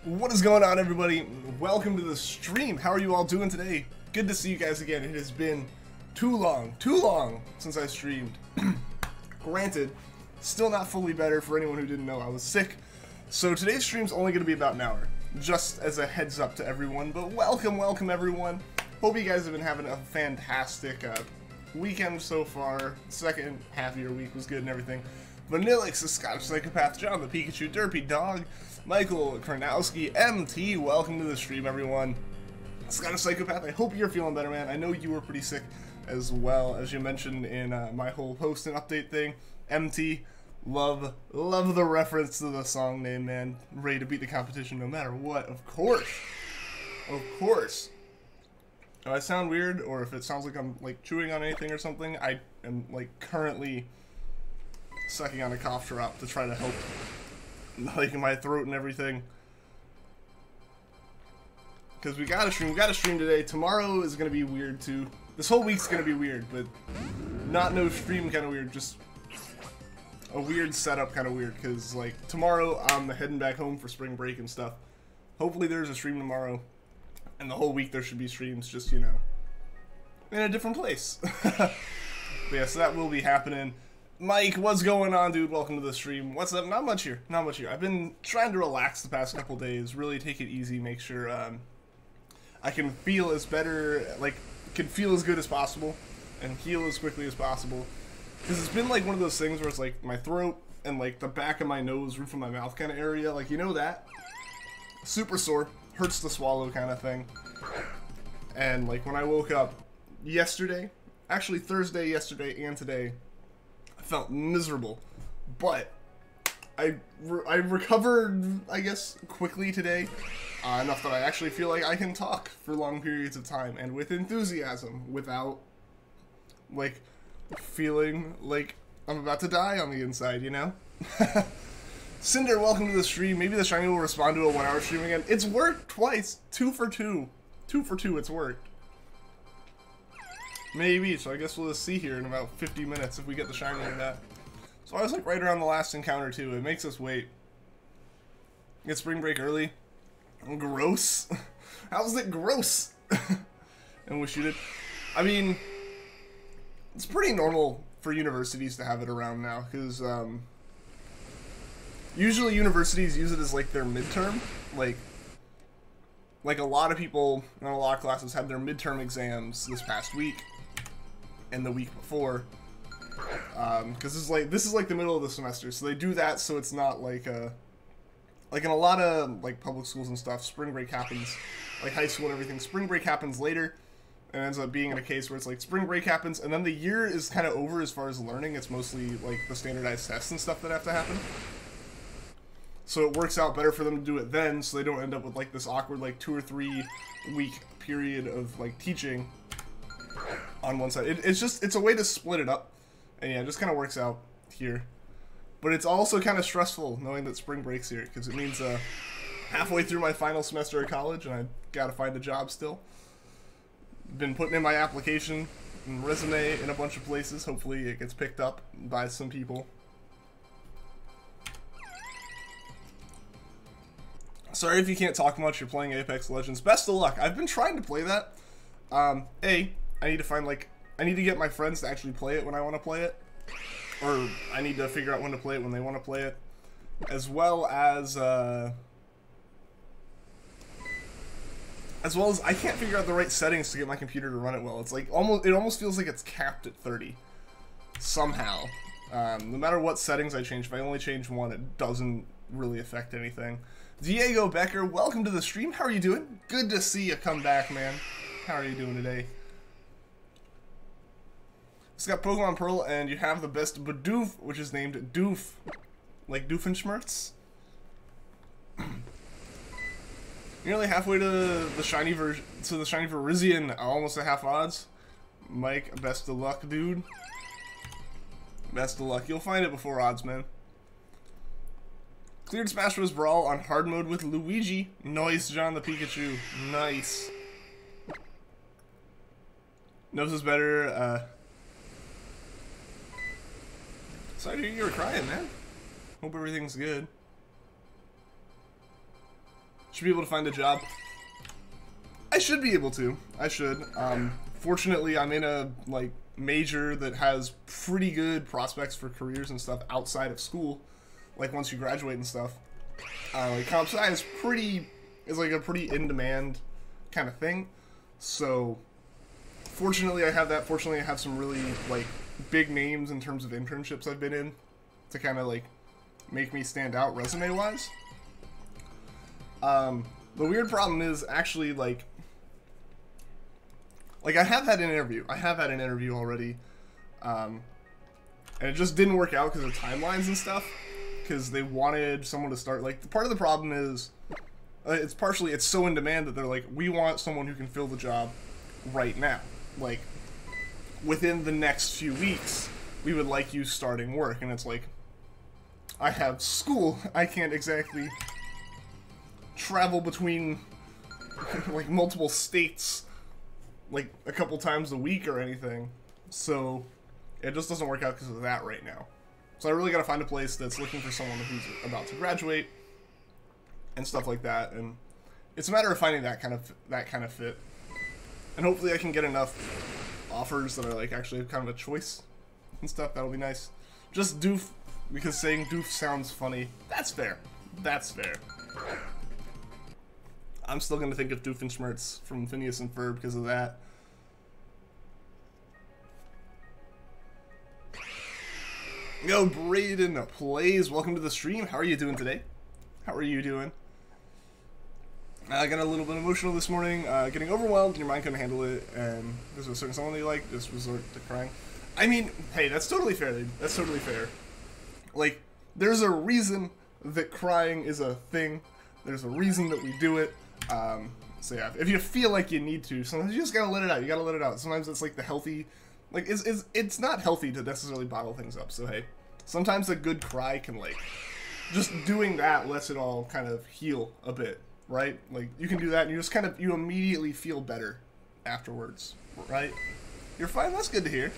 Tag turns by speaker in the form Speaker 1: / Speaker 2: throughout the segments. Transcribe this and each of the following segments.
Speaker 1: What is going on, everybody? Welcome to the stream. How are you all doing today? Good to see you guys again. It has been too long since I streamed. Granted, still not fully better. For anyone who didn't know, I was sick. So today's stream's only going to be about an hour, just as a heads up to everyone. But welcome everyone. Hope you guys have been having a fantastic weekend so far. Second half of your week was good and everything. Vanillix, the Scottish Psychopath, John the Pikachu, Derpy Dog, Michael Karnowski, MT, welcome to the stream, everyone. Scottish Psychopath, I hope you're feeling better, man. I know you were pretty sick as well, as you mentioned in my whole post and update thing. MT, love the reference to the song name, man. Ready to beat the competition no matter what, of course. Of course. If I sound weird, or if it sounds like I'm like chewing on anything or something, I am like currently sucking on a cough drop to try to help like my throat and everything. Because we gotta stream today. Tomorrow is gonna be weird too. This whole week's gonna be weird, but not no stream kind of weird, just a weird setup kind of weird. Because like tomorrow I'm heading back home for spring break and stuff. Hopefully there's a stream tomorrow, and the whole week there should be streams, just, you know, in a different place. But yeah, so that will be happening. Mike, what's going on, dude? Welcome to the stream. What's up? Not much here. Not much here. I've been trying to relax the past couple days, really take it easy, make sure I can feel as better, like, can feel as good as possible and heal as quickly as possible. Because it's been like one of those things where it's like my throat and like the back of my nose, roof of my mouth kind of area, like, you know that? Super sore, hurts to swallow kind of thing. And like when I woke up yesterday, actually Thursday, yesterday, and today, I felt miserable, but I recovered, I guess, quickly today, enough that I actually feel like I can talk for long periods of time, and with enthusiasm, without, like, feeling like I'm about to die on the inside, you know? Cinder, welcome to the stream. Maybe the Shiny will respond to a 1 hour stream again. It's worked twice. 2 for 2. 2 for 2, it's worked. Maybe, so I guess we'll just see here in about 50 minutes if we get the Shiny or not. So I was like right around the last encounter too. It makes us wait. Get spring break early. Gross. How's it gross? And wish you did. I mean, it's pretty normal for universities to have it around now, because usually universities use it as like their midterm. Like a lot of people in a lot of classes had their midterm exams this past week and the week before, because this is like the middle of the semester, so they do that so it's not like like in a lot of like public schools and stuff, spring break happens, like high school and everything, spring break happens later, and ends up being in a case where it's like spring break happens and then the year is kind of over as far as learning. It's mostly like the standardized tests and stuff that have to happen. So it works out better for them to do it then, so they don't end up with like this awkward like 2 or 3 week period of like teaching on one side. It's a way to split it up, and yeah, it just kind of works out here. But it's also kind of stressful knowing that spring break's here, because it means halfway through my final semester of college and I gotta find a job still. Been putting in my application and resume in a bunch of places. Hopefully it gets picked up by some people. Sorry if you can't talk much, you're playing Apex Legends. Best of luck. I've been trying to play that. I need to find, like, I need to get my friends to actually play it when I want to play it. Or I need to figure out when to play it when they want to play it. As well as I can't figure out the right settings to get my computer to run it well. It's like, it almost feels like it's capped at 30. Somehow. No matter what settings I change, if I only change one, it doesn't really affect anything. Diego Becker, welcome to the stream. How are you doing? Good to see you come back, man. How are you doing today? It's got Pokemon Pearl, and you have the best Bidoof, which is named Doof. Like Doofenshmirtz. Nearly halfway to the shiny Virizion, almost at half odds. Mike, best of luck, dude. Best of luck. You'll find it before odds, man. Cleared Smash Bros. Brawl on hard mode with Luigi. Nice, John the Pikachu. Nice. Nose is better. Sorry to hear you were crying, man. Hope everything's good. Should be able to find a job. I should be able to. I should. Fortunately, I'm in a, like, major that has pretty good prospects for careers and stuff outside of school. Like, once you graduate and stuff. Like, comp sci is like a pretty in-demand kind of thing. So, fortunately, I have that. Fortunately, I have some really, like, big names in terms of internships I've been in to kind of, like, make me stand out resume-wise. The weird problem is actually, like, I have had an interview. I have had an interview already. And it just didn't work out because of timelines and stuff. Because they wanted someone to start, like, part of the problem is, it's so in demand that they're like, we want someone who can fill the job right now. Like, within the next few weeks, we would like you starting work. And it's like, I have school. I can't exactly travel between, like, multiple states, like, a couple times a week or anything. So, it just doesn't work out because of that right now. So I really gotta find a place that's looking for someone who's about to graduate and stuff like that. And it's a matter of finding that kind of fit. And hopefully I can get enough offers that are, like, actually kind of a choice and stuff. That'll be nice. Just doof, because saying doof sounds funny. That's fair. That's fair. I'm still gonna think of Doofenshmirtz from Phineas and Ferb because of that. Yo, Braden Plays, welcome to the stream. How are you doing today? How are you doing? I got a little bit emotional this morning, getting overwhelmed and your mind couldn't handle it, and there's a certain someone that you like, just resort to crying. I mean, hey, that's totally fair, dude. That's totally fair. Like, there's a reason that crying is a thing. There's a reason that we do it. So yeah, if you feel like you need to, sometimes you just gotta let it out. You gotta let it out. Sometimes it's like the healthy... Like, it's not healthy to necessarily bottle things up, so hey. Sometimes a good cry can, like, just doing that lets it all kind of heal a bit, right? Like, you can do that and you just kind of, you immediately feel better afterwards, right? You're fine, that's good to hear.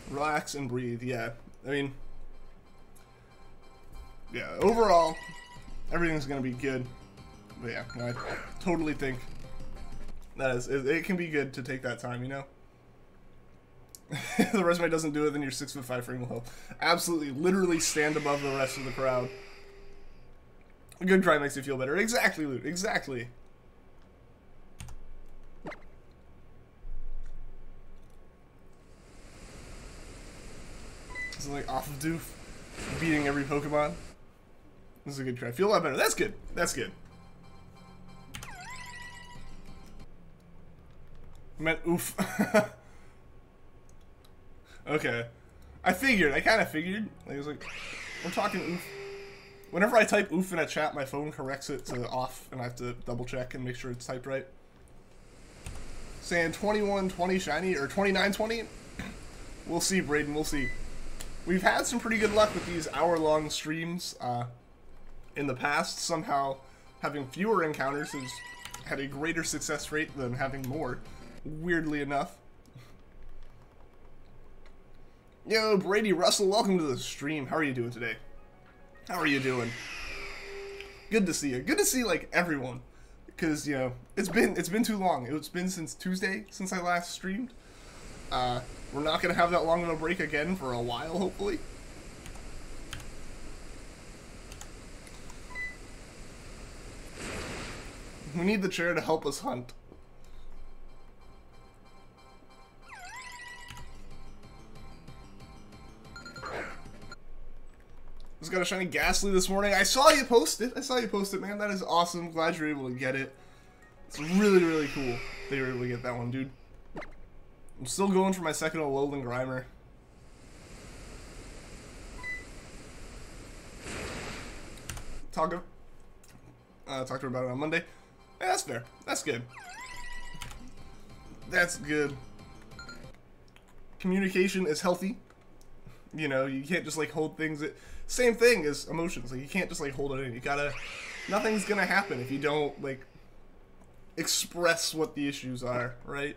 Speaker 1: Relax and breathe, yeah. I mean, yeah, overall, everything's gonna be good. But yeah, I totally think that it can be good to take that time, you know? If the resume doesn't do it, then your 6'5" frame will help. Absolutely, literally stand above the rest of the crowd. A good cry makes you feel better. Exactly, Luke. Exactly. This is like off of Doof, beating every Pokemon. This is a good cry. Feel a lot better. That's good. That's good. I meant oof. Okay. I kind of figured. Like, it was like, we're talking oof. Whenever I type oof in a chat, my phone corrects it to off, and I have to double check and make sure it's typed right. Saying 2120 shiny, or 2920? We'll see, Braden, we'll see. We've had some pretty good luck with these hour-long streams in the past. Somehow, having fewer encounters has had a greater success rate than having more, weirdly enough. Yo, Brady Russell, welcome to the stream. How are you doing today? How are you doing? Good to see you. Good to see, like, everyone. Because, you know, it's been too long. It's been since Tuesday since I last streamed. We're not going to have that long of a break again for a while, hopefully. We need the chair to help us hunt. Just got a shiny Ghastly this morning. I saw you post it. I saw you post it, man. That is awesome. Glad you're able to get it. It's really, really cool that you were able to get that one, dude. I'm still going for my second Alolan Grimer. Talked to her about it on Monday. Yeah, that's fair. That's good. That's good. Communication is healthy. You know, you can't just, like, hold things... Same thing as emotions. Like, you can't just, like, hold it in. You gotta... Nothing's gonna happen if you don't, like, express what the issues are, right?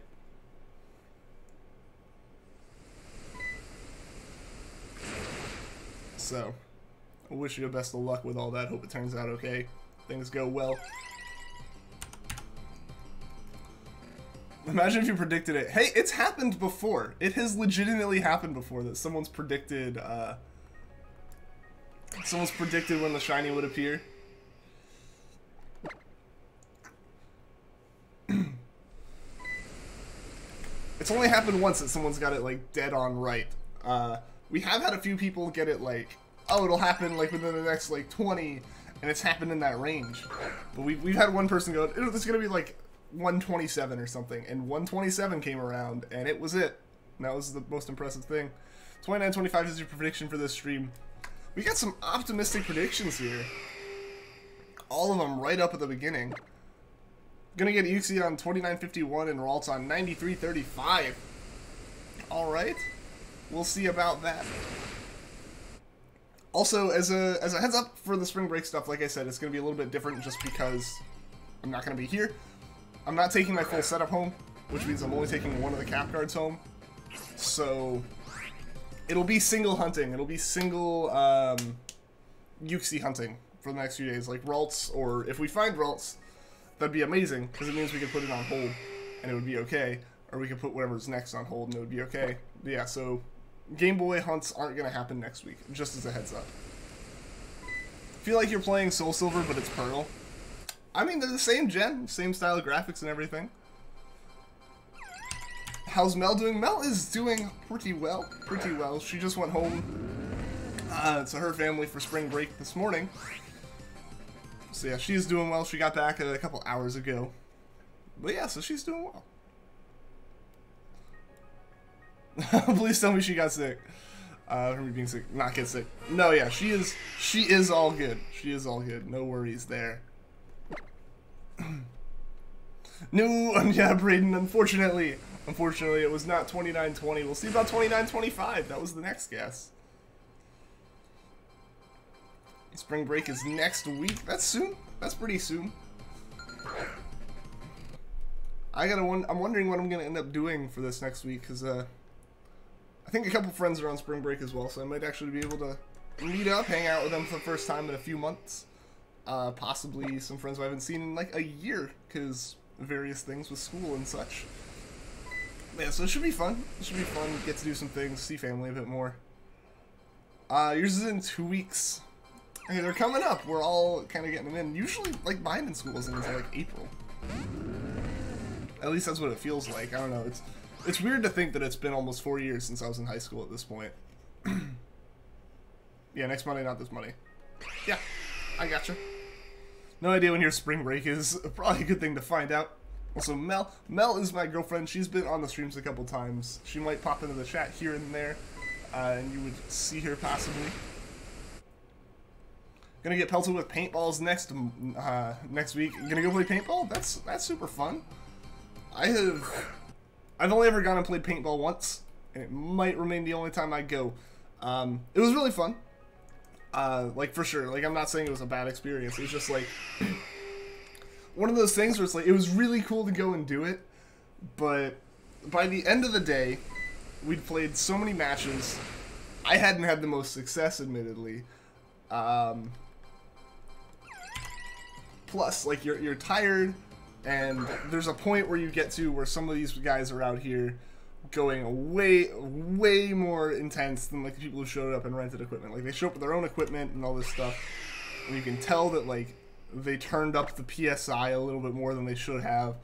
Speaker 1: So, I wish you the best of luck with all that. Hope it turns out okay. Things go well. Imagine if you predicted it. Hey, it's happened before. It has legitimately happened before that someone's predicted when the shiny would appear. It's only happened once that someone's got it like dead on right. We have had a few people get it like, oh, it'll happen like within the next like 20, and it's happened in that range. But we've had one person go, it's gonna be like 127 or something, and 127 came around, and it was it. And that was the most impressive thing. 2925 is your prediction for this stream. We got some optimistic predictions here. All of them right up at the beginning. Gonna get Uxie on 2951 and Ralts on 9335. Alright. We'll see about that. Also, as a heads up for the spring break stuff, like I said, it's gonna be a little bit different just because I'm not gonna be here. I'm not taking my full setup home, which means I'm only taking one of the cap cards home. So it'll be single hunting. It'll be single Uxie hunting for the next few days. Like Ralts, or if we find Ralts, that'd be amazing, because it means we could put it on hold, and it would be okay. Or we could put whatever's next on hold, and it would be okay. But yeah, so Game Boy hunts aren't going to happen next week, just as a heads up. Feel like you're playing Soul Silver, but it's Pearl. I mean, they're the same gen, same style of graphics and everything. How's Mel doing? Mel is doing pretty well, pretty well. She just went home to her family for spring break this morning. So yeah, she's doing well. She got back a couple hours ago. But yeah, so she's doing well. Please tell me she got sick. From me being sick. Not get sick. No, yeah, she is all good. She is all good. No worries there. No, yeah, Braden, unfortunately, it was not 2920. We'll see about 2925. That was the next guess. Spring break is next week. That's soon. That's pretty soon. I'm wondering what I'm gonna end up doing for this next week, because I think a couple friends are on spring break as well, so I might actually be able to meet up, hang out with them for the first time in a few months. Possibly some friends who I haven't seen in like a year, because various things with school and such. Yeah, so it should be fun. It should be fun. Get to do some things, see family a bit more. Yours is in 2 weeks. Hey, they're coming up. We're all kind of getting them in. Usually, like, mine in school isn't until like April. At least that's what it feels like. I don't know. It's weird to think that it's been almost 4 years since I was in high school at this point. Yeah, next Monday, not this Monday. Yeah, I gotcha. No idea when your spring break is. Probably a good thing to find out. Also, Mel is my girlfriend. She's been on the streams a couple times. She might pop into the chat here and there, and you would see her possibly. Gonna get pelted with paintballs next week. Gonna go play paintball? That's super fun. I've only ever gone and played paintball once, and it might remain the only time I go. It was really fun. Like, for sure. Like, I'm not saying it was a bad experience. It was just, like, one of those things where it's, like, it was really cool to go and do it, but by the end of the day, we'd played so many matches. I hadn't had the most success, admittedly. Plus, like, you're tired, and there's a point where you get to where some of these guys are out here going way more intense than like the people who showed up and rented equipment. Like, they show up with their own equipment and all this stuff, and you can tell that like they turned up the PSI a little bit more than they should have,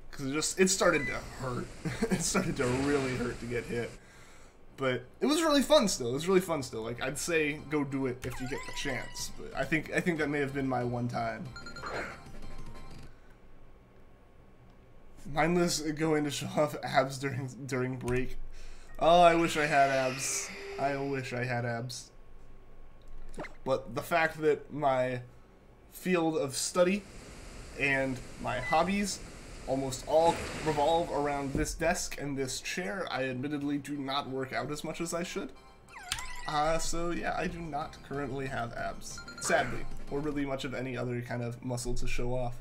Speaker 1: because it started to hurt. It started to really hurt to get hit, but it was really fun still. It was really fun still. Like, I'd say go do it if you get the chance, but I think that may have been my one time. Mindless going to show off abs during break. Oh, I wish I had abs. I wish I had abs. But the fact that my field of study and my hobbies almost all revolve around this desk and this chair, I admittedly do not work out as much as I should. So yeah, I do not currently have abs, sadly, or really much of any other kind of muscle to show off.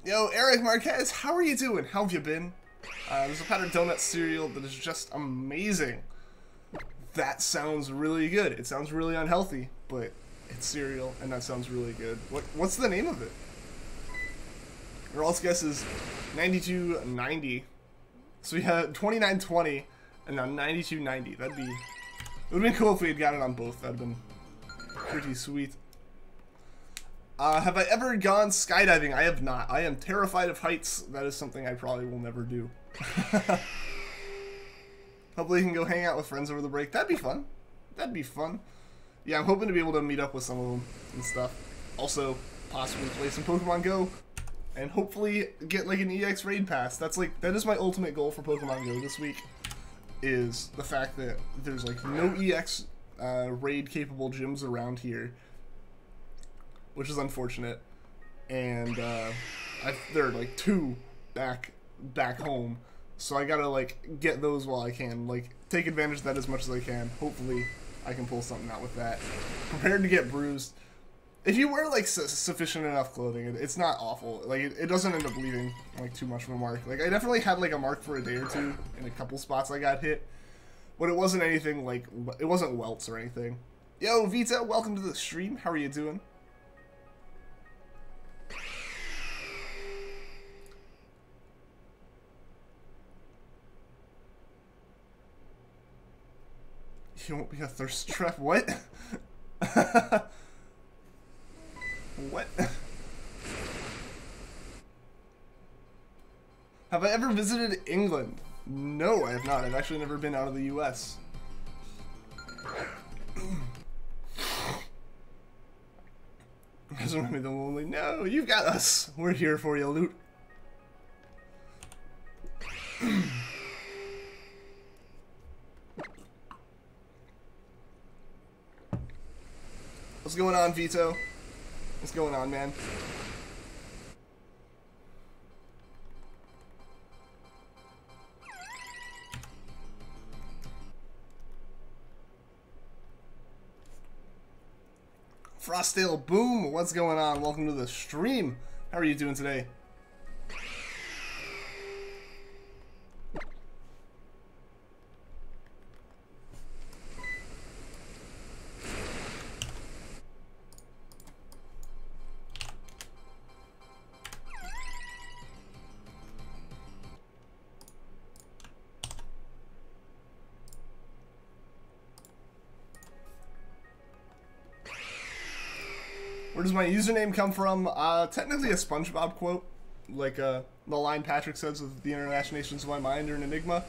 Speaker 1: Yo, Eric Marquez, how are you doing? How have you been? There's a powdered donut cereal that is just amazing. That sounds really good. It sounds really unhealthy, but it's cereal, and that sounds really good. What's the name of it? Ralts guess is 92.90. So we had 29.20 and now 92.90. That'd be... It would have been cool if we had got it on both. That'd have been pretty sweet. Have I ever gone skydiving? I have not. I am terrified of heights. That is something I probably will never do. Hopefully you can go hang out with friends over the break. That'd be fun. That'd be fun. Yeah, I'm hoping to be able to meet up with some of them and stuff. Also, possibly play some Pokemon Go. And hopefully get like an EX raid pass. That is my ultimate goal for Pokemon Go this week. Is the fact that there's like no EX raid capable gyms around here. Which is unfortunate. And there are like 2 back home. So I gotta like get those while I can. Like take advantage of that as much as I can. Hopefully I can pull something out with that. Prepared to get bruised. If you wear like sufficient enough clothing, it's not awful. Like it doesn't end up leaving like too much of a mark. Like I definitely had like a mark for a day or two in a couple spots I got hit, but it wasn't anything like it wasn't welts or anything. Yo Vita, welcome to the stream. How are you doing? You won't be a thirst trap. What? What? Have I ever visited England? No, I have not. I've actually never been out of the US. Doesn't make me the lonely. No, you've got us. We're here for you, Loot. What's going on, Vito? What's going on, man? Frostdale Boom, what's going on? Welcome to the stream. How are you doing today? Where does my username come from? Technically a SpongeBob quote. Like, the line Patrick says with the internationations of my mind or an enigma.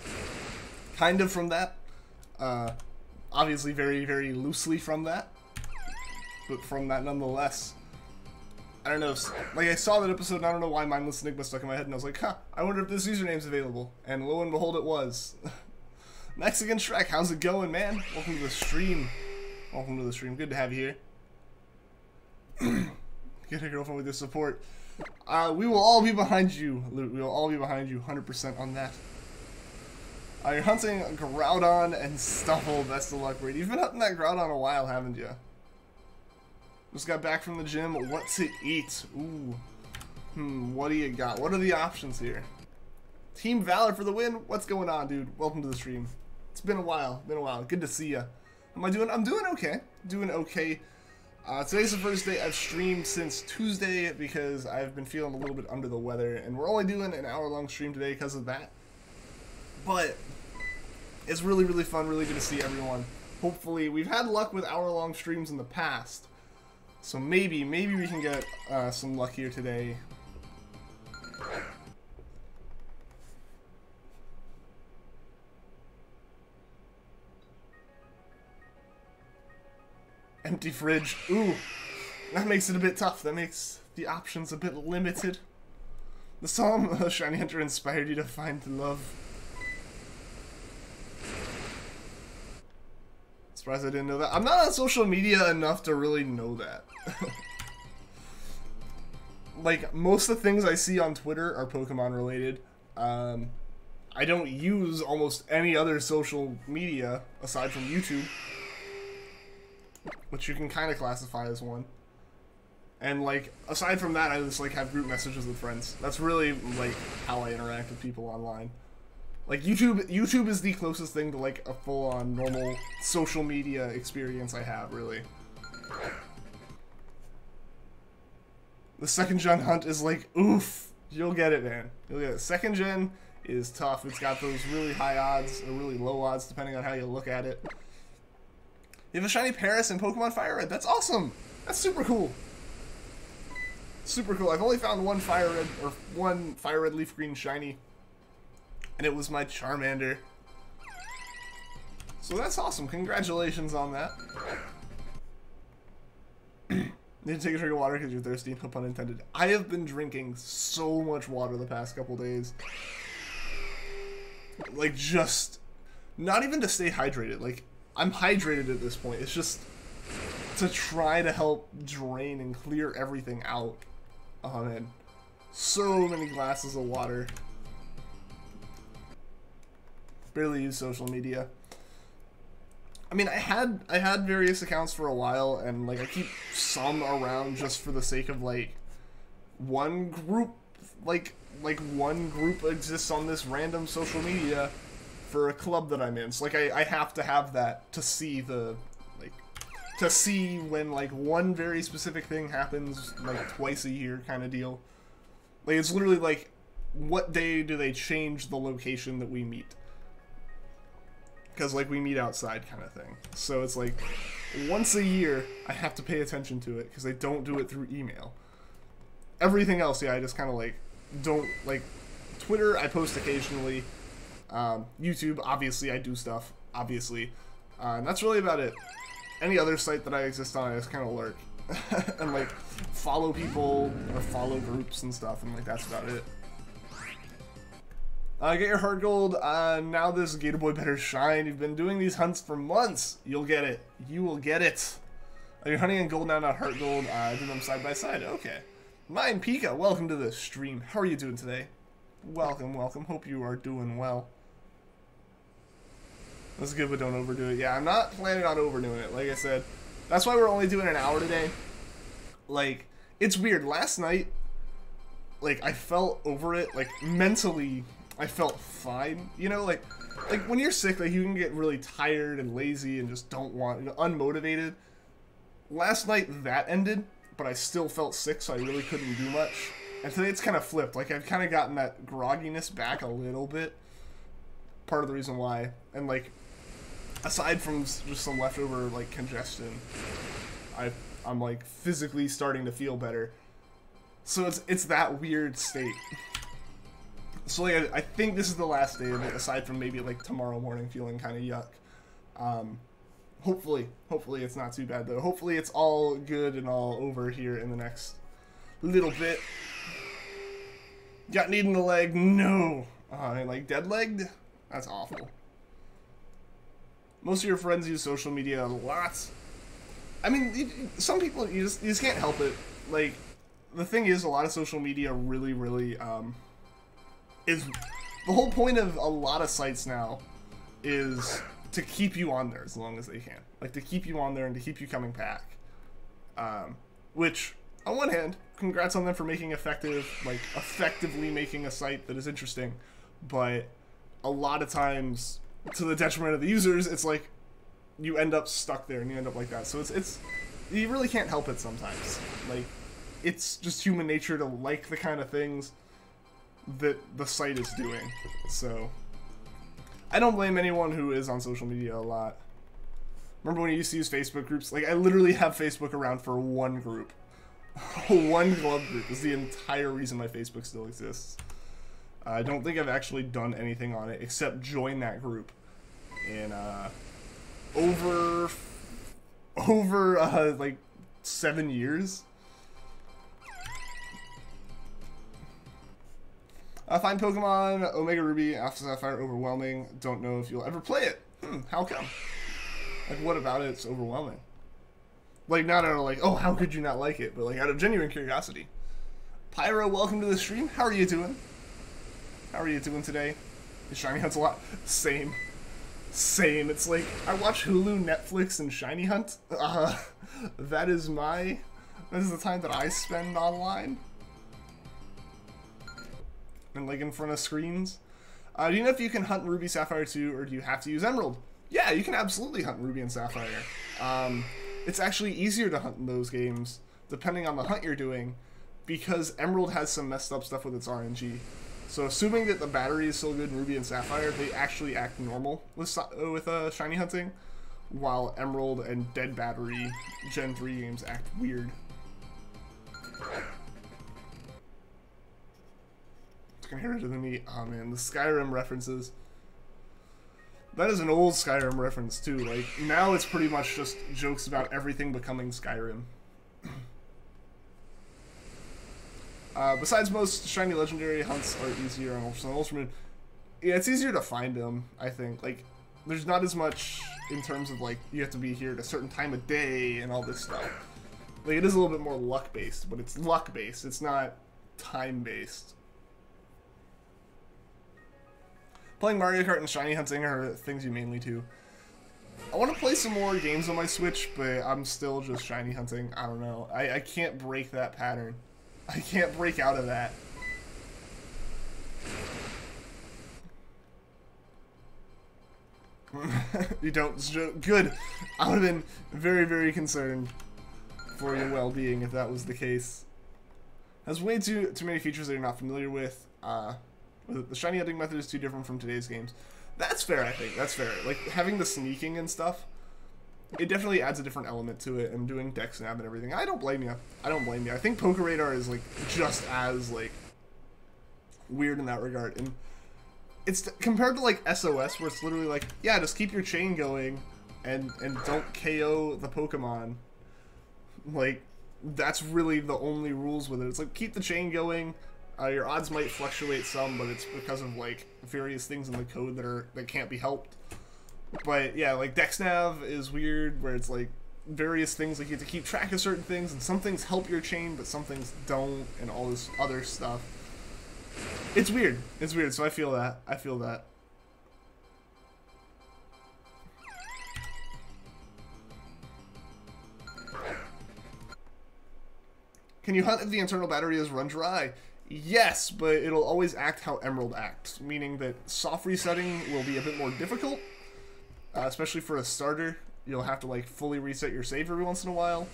Speaker 1: Kind of from that. Obviously very, very loosely from that. But from that nonetheless. I don't know, like I saw that episode and I don't know why Mindless Enigma stuck in my head and I was like, huh, I wonder if this username's available. And lo and behold it was. Mexican Shrek, how's it going, man? Welcome to the stream. Welcome to the stream, good to have you here. Get a girlfriend with your support. We will all be behind you, Luke. We will all be behind you, 100% on that. You're hunting Groudon and Stuffle. Best of luck, Brady. You've been hunting that Groudon a while, haven't you? Just got back from the gym. What to eat? Ooh. What do you got? What are the options here? Team Valor for the win. What's going on, dude? Welcome to the stream. It's been a while. Been a while. Good to see you. How am I doing? I'm doing okay. Doing okay. Today's the first day I've streamed since Tuesday because I've been feeling a little bit under the weather, and we're only doing an hour-long stream today because of that. But it's really, really fun, really good to see everyone. Hopefully, we've had luck with hour-long streams in the past, so maybe we can get some luck here today. Empty fridge. Ooh, that makes it a bit tough. That makes the options a bit limited. The song Shiny Hunter inspired you to find love. Surprised I didn't know that. I'm not on social media enough to really know that. Like, most of the things I see on Twitter are Pokemon related. I don't use almost any other social media aside from YouTube, which you can kind of classify as one. And, like, aside from that, I just, like, have group messages with friends. That's really, like, how I interact with people online. Like, YouTube is the closest thing to, like, a full-on normal social media experience I have, really. The second gen hunt is like, oof. You'll get it, man. You'll get it. Second gen is tough. It's got those really high odds or really low odds, depending on how you look at it. You have a shiny Paris in Pokemon Fire Red. That's awesome. That's super cool. Super cool. I've only found one Fire Red Leaf Green shiny, and it was my Charmander. So that's awesome. Congratulations on that. Need to take a drink of water because you're thirsty, no pun intended. I have been drinking so much water the past couple days. Like, just, not even to stay hydrated. Like, I'm hydrated at this point. It's just to try to help drain and clear everything out. Oh, man. So many glasses of water. Barely use social media. I mean, I had various accounts for a while, and like I keep some around just for the sake of like one group, like one group exists on this random social media for a club that I'm in. So like I have to have that to see the to see when like one very specific thing happens like twice a year kind of deal. Like it's literally like what day do they change the location that we meet? Because like we meet outside kind of thing. So it's like once a year I have to pay attention to it because they don't do it through email. Everything else, yeah, I just kind of like don't like Twitter. I post occasionally. YouTube, obviously, I do stuff. Obviously, and that's really about it. Any other site that I exist on, I just kind of lurk and like follow people or follow groups and stuff, and like that's about it. Get your heart gold. Now this Gator Boy better shine. You've been doing these hunts for months. You'll get it. You will get it. You're hunting in gold now, not heart gold. Do them side by side. Okay. Mine Pika, welcome to the stream. How are you doing today? Welcome, welcome. Hope you are doing well. That's good, but don't overdo it. Yeah, I'm not planning on overdoing it. Like I said, that's why we're only doing an hour today. Like, it's weird. Last night, like, I felt over it. Like, mentally, I felt fine, you know, like when you're sick, like you can get really tired and lazy and just don't want, you know, unmotivated. Last night that ended, but I still felt sick, so I really couldn't do much. And today it's kind of flipped. Like I've kind of gotten that grogginess back a little bit. Part of the reason why, and like aside from just some leftover like congestion, I'm like physically starting to feel better. So it's that weird state. So like, I think this is the last day of it, aside from maybe like tomorrow morning feeling kind of yuck. Hopefully it's not too bad though. Hopefully it's all good and all over here in the next little bit. Got need in the leg? No. Like dead-legged? That's awful. Most of your friends use social media a lot. I mean, some people, you just can't help it. Like, the thing is, a lot of social media really, is the whole point of a lot of sites now is to keep you on there as long as they can. Like, to keep you on there and to keep you coming back. Which, on one hand, congrats on them for making effectively making a site that is interesting. But a lot of times, to the detriment of the users, it's like you end up stuck there and you end up like that. So it's you really can't help it sometimes. Like, it's just human nature to like the kind of things that the site is doing. So I don't blame anyone who is on social media a lot. Remember when you used to use Facebook groups? Like, I literally have Facebook around for one group. One club group is the entire reason my Facebook still exists. I don't think I've actually done anything on it except join that group in over like 7 years. Find Pokemon Omega Ruby Alpha Sapphire overwhelming. Don't know if you'll ever play it. How come? Like, what about it's overwhelming? Like, not out of like, oh, how could you not like it? But like, out of genuine curiosity. Pyro, welcome to the stream. How are you doing? How are you doing today? Is Shiny Hunt's a lot? Same. It's like, I watch Hulu, Netflix, and Shiny Hunt. That is the time that I spend online. And like in front of screens. Do you know if you can hunt Ruby, Sapphire 2, or do you have to use Emerald? Yeah, you can absolutely hunt Ruby and Sapphire. It's actually easier to hunt in those games, depending on the hunt you're doing, because Emerald has some messed up stuff with its RNG. So assuming that the battery is still good in Ruby and Sapphire, they actually act normal with shiny hunting, while Emerald and Dead Battery Gen 3 games act weird. It's gonna hurt it than me. Oh man, the Skyrim references. That is an old Skyrim reference too. Like, now it's pretty much just jokes about everything becoming Skyrim. Besides, most shiny legendary hunts are easier on Ultra Moon. Yeah, it's easier to find them, I think. Like, there's not as much in terms of, like, you have to be here at a certain time of day and all this stuff. Like, it is a little bit more luck-based, but it's luck-based. It's not time-based. Playing Mario Kart and shiny hunting are things you mainly do. I want to play some more games on my Switch, but I'm still just shiny hunting. I don't know. I can't break that pattern. I can't break out of that. You don't. Good. I would have been very, very concerned for your well-being if that was the case. Has way too many features that you're not familiar with. The shiny hunting method is too different from today's games. That's fair, I think. That's fair. Like, having the sneaking and stuff, it definitely adds a different element to it, and doing deck snap and everything. I don't blame you. I don't blame you. I think Poké Radar is, like, just as, like, weird in that regard. And it's compared to, like, SOS, where it's literally like, yeah, just keep your chain going and don't KO the Pokemon. Like, that's really the only rules with it. It's like, keep the chain going. Your odds might fluctuate some, but it's because of, like, various things in the code that can't be helped. But yeah, like DexNav is weird, where it's like various things, like you have to keep track of certain things, and some things help your chain, but some things don't, and all this other stuff. It's weird. It's weird, so I feel that. I feel that. Can you hunt if the internal battery is run dry? Yes, but it'll always act how Emerald acts, meaning that soft resetting will be a bit more difficult. Especially for a starter, you'll have to like fully reset your save every once in a while,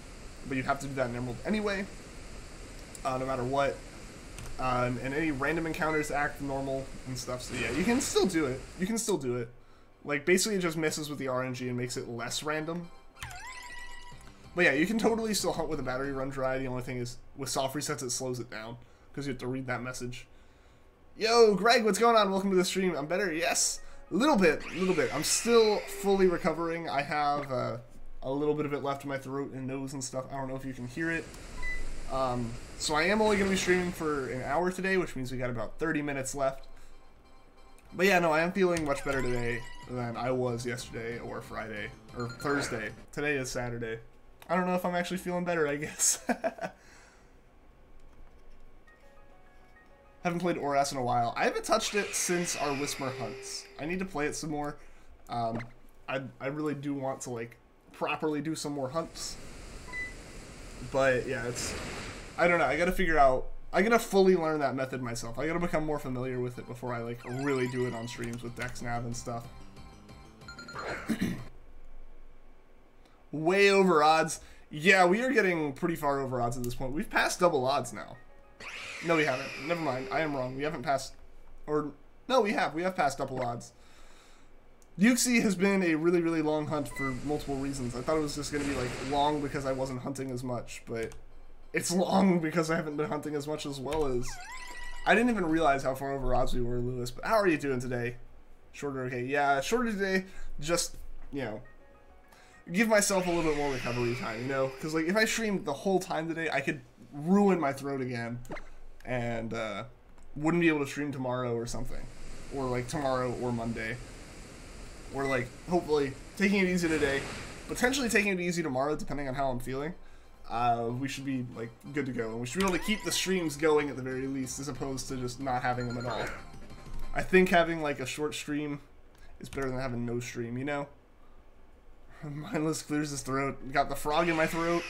Speaker 1: but you have to do that in Emerald anyway, no matter what. And any random encounters act normal and stuff, so yeah, you can still do it. You can still do it. Like, basically it just messes with the RNG and makes it less random. But yeah, you can totally still hunt with a battery run dry. The only thing is, with soft resets it slows it down, because you have to read that message. Yo, Greg, what's going on? Welcome to the stream. I'm better, yes. A little bit. I'm still fully recovering. I have a little bit of it left in my throat and nose and stuff. I don't know if you can hear it. So I am only going to be streaming for an hour today, which means we got about 30 minutes left. But yeah, no, I am feeling much better today than I was yesterday or Friday or Thursday. Today is Saturday. I don't know if I'm actually feeling better, I guess. Haven't played Oras in a while. I haven't touched it since our Whisper hunts. I need to play it some more. I really do want to, like, properly do some more hunts. But yeah, I don't know. I gotta figure out. I gotta fully learn that method myself. I gotta become more familiar with it before I, like, really do it on streams with DexNav and stuff. Way over odds. Yeah, we are getting pretty far over odds at this point. We've passed double odds now. No, we haven't. Never mind. I am wrong. We haven't passed... Or... No, we have. We have passed double odds. Uxie has been a really, really long hunt for multiple reasons. I thought it was just going to be, like, long because I wasn't hunting as much, but it's long because I haven't been hunting as much as well as... I didn't even realize how far over odds we were, Lewis, but how are you doing today? Shorter, okay. Yeah, shorter today, just, you know, give myself a little bit more recovery time, you know? Because, like, if I streamed the whole time today, I could ruin my throat again. And wouldn't be able to stream tomorrow or something, or like tomorrow or Monday, or like hopefully taking it easy today, potentially taking it easy tomorrow depending on how I'm feeling. We should be like good to go, and we should be able to keep the streams going at the very least, as opposed to just not having them at all. I think having like a short stream is better than having no stream, you know? Mindless clears his throat. Got the frog in my throat.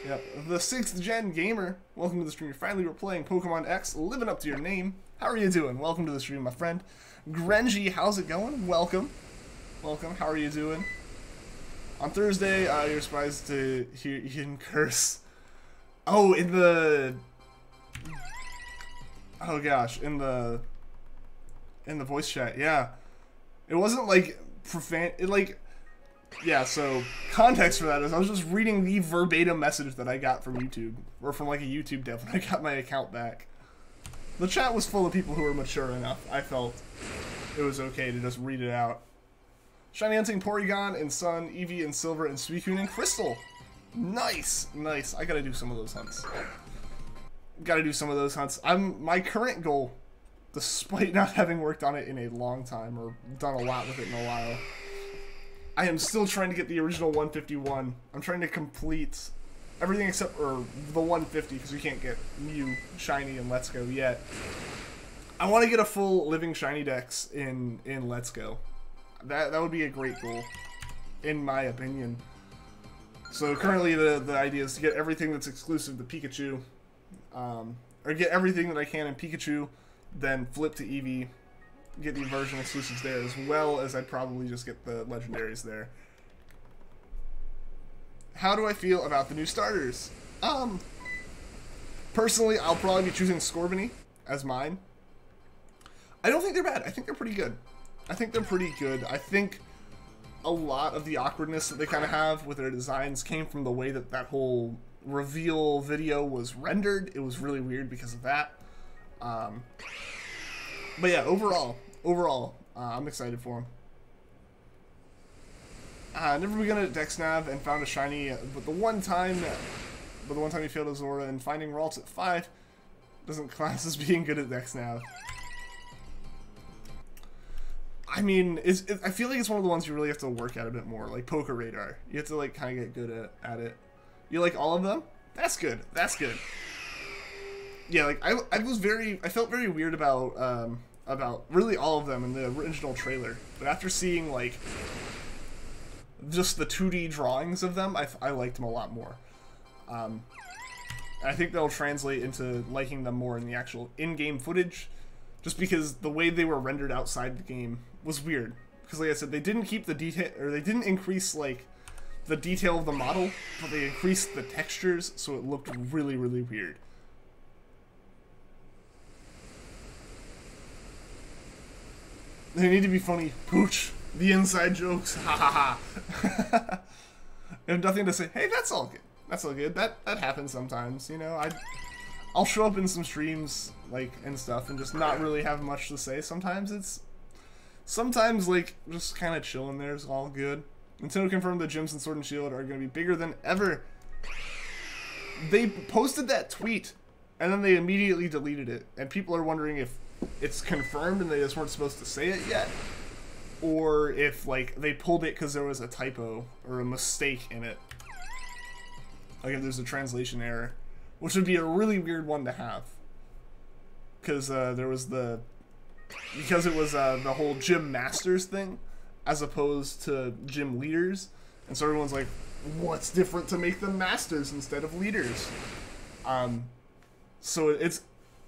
Speaker 1: Yep, the 6th gen gamer. Welcome to the stream. Finally, we're playing Pokemon X, living up to your name. How are you doing? Welcome to the stream, my friend. Grenji, how's it going? Welcome. Welcome. How are you doing? On Thursday, you're surprised to hear Ian curse. Oh, in the Oh gosh, in the voice chat, yeah. It wasn't like profane. It like, yeah. So context for that is I was just reading the verbatim message that I got from YouTube, or from like a YouTube dev when I got my account back. The chat was full of people who were mature enough. I felt it was okay to just read it out. Shiny hunting Porygon and Sun, Eevee and Silver and Suicune and Crystal. Nice, nice. I gotta do some of those hunts. Gotta do some of those hunts. My current goal, despite not having worked on it in a long time or done a lot with it in a while, I am still trying to get the original 151. I'm trying to complete everything except for the 150 because we can't get Mew, Shiny, and Let's Go yet. I want to get a full living Shiny Dex in Let's Go. That would be a great goal, in my opinion. So currently the idea is to get everything that's exclusive to Pikachu, or get everything that I can in Pikachu, then flip to Eevee, get the version exclusives there, as well as I'd probably just get the legendaries there. How do I feel about the new starters? Personally, I'll probably be choosing Scorbunny as mine. I don't think they're bad. I think they're pretty good. I think a lot of the awkwardness that they kind of have with their designs came from the way that whole reveal video was rendered. It was really weird because of that. But yeah, overall, I'm excited for them. Never begun at DexNav and found a shiny, but the one time you failed a Zora and finding Ralts at 5 doesn't class as being good at DexNav. I mean, I feel like it's one of the ones you really have to work at a bit more, like Poker Radar. You have to like kind of get good at it. You like all of them? That's good. That's good. Yeah, like I felt very weird about really all of them in the original trailer, but after seeing like just the 2D drawings of them, I liked them a lot more. I think that'll translate into liking them more in the actual in-game footage, just because the way they were rendered outside the game was weird. Because like I said, they didn't keep the detail, or they didn't increase like the detail of the model, but they increased the textures, so it looked really, really weird. They need to be funny. Pooch. The inside jokes. Ha ha ha. I have nothing to say. Hey, that's all good. That's all good. That happens sometimes, you know. I'll show up in some streams like and stuff and just not really have much to say. Sometimes like just kind of chilling there is all good. Nintendo confirmed the gyms in Sword and Shield are going to be bigger than ever. They posted that tweet and then they immediately deleted it, and people are wondering if it's confirmed and they just weren't supposed to say it yet, or if like they pulled it because there was a typo or a mistake in it, like if there's a translation error, which would be a really weird one to have, because there was because it was the whole gym masters thing as opposed to gym leaders, and so everyone's like, what's different to make them masters instead of leaders? So it's